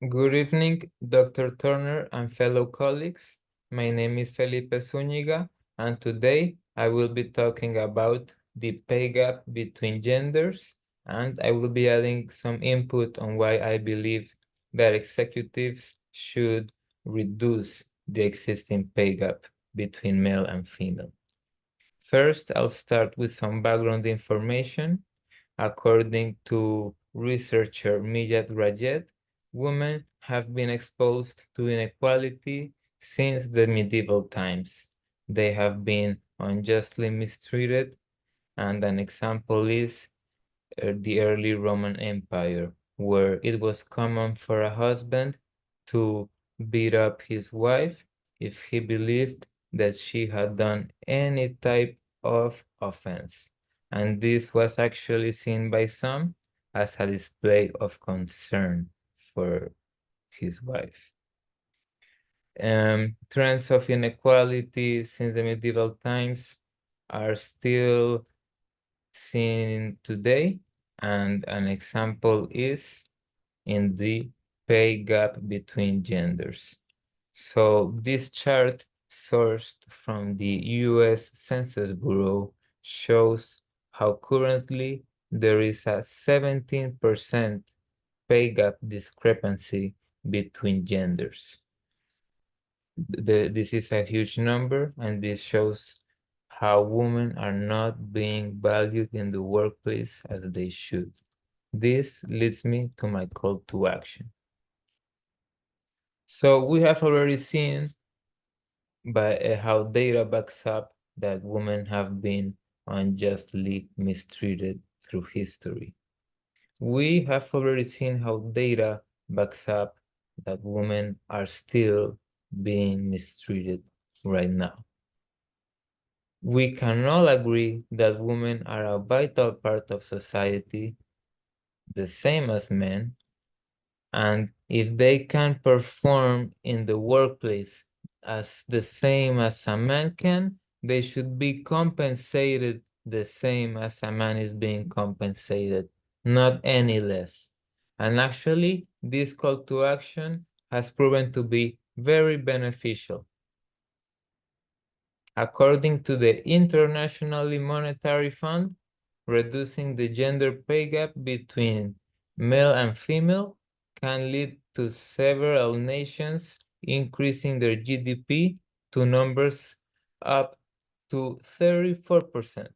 Good evening, Dr. Turner and fellow colleagues. My name is Felipe Zúñiga, and today I will be talking about the pay gap between genders, and I will be adding some input on why I believe that executives should reduce the existing pay gap between male and female. First, I'll start with some background information. According to researcher Mijat Rajed, women have been exposed to inequality since the medieval times. They have been unjustly mistreated, and an example is the early Roman Empire, where it was common for a husband to beat up his wife if he believed that she had done any type of offense. And this was actually seen by some as a display of concern for his wife. Trends of inequality since the medieval times are still seen today, and an example is in the pay gap between genders. So this chart, sourced from the US Census Bureau, shows how currently there is a 17% pay gap discrepancy between genders. This is a huge number, and this shows how women are not being valued in the workplace as they should. This leads me to my call to action. So we have already seen by how data backs up that women have been unjustly mistreated through history. We have already seen how data backs up that women are still being mistreated right now. We can all agree that women are a vital part of society, the same as men, and if they can perform in the workplace as the same as a man can, they should be compensated the same as a man is being compensated, not any less. And actually, this call to action has proven to be very beneficial. According to the International Monetary Fund, reducing the gender pay gap between male and female can lead to several nations increasing their GDP to numbers up to 34%.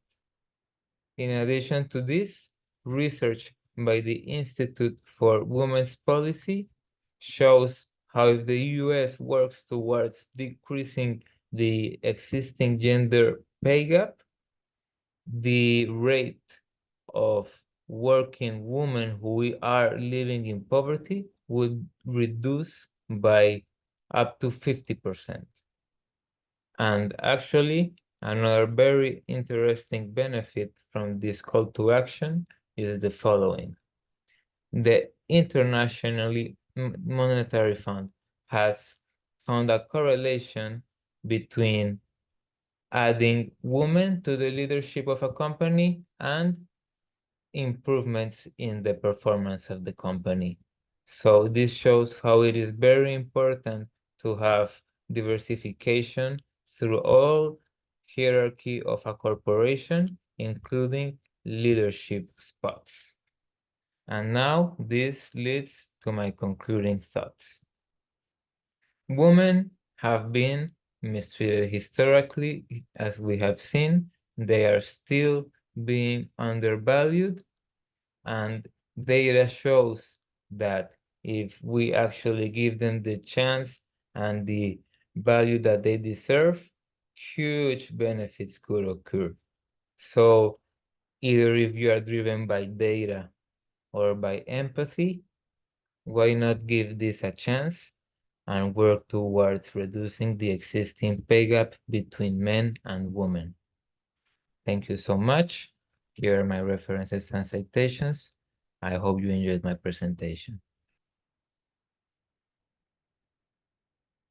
In addition to this, research by the Institute for Women's Policy shows how if the US works towards decreasing the existing gender pay gap, the rate of working women who are living in poverty would reduce by up to 50%. And actually, another very interesting benefit from this call to action is the following. The Internationally Monetary Fund has found a correlation between adding women to the leadership of a company and improvements in the performance of the company. So this shows how it is very important to have diversification through all hierarchy of a corporation, including leadership spots. And now this leads to my concluding thoughts. Women have been mistreated historically, as we have seen. They are still being undervalued, and data shows that if we actually give them the chance and the value that they deserve, huge benefits could occur. So either if you are driven by data or by empathy, why not give this a chance and work towards reducing the existing pay gap between men and women? Thank you so much. Here are my references and citations. I hope you enjoyed my presentation.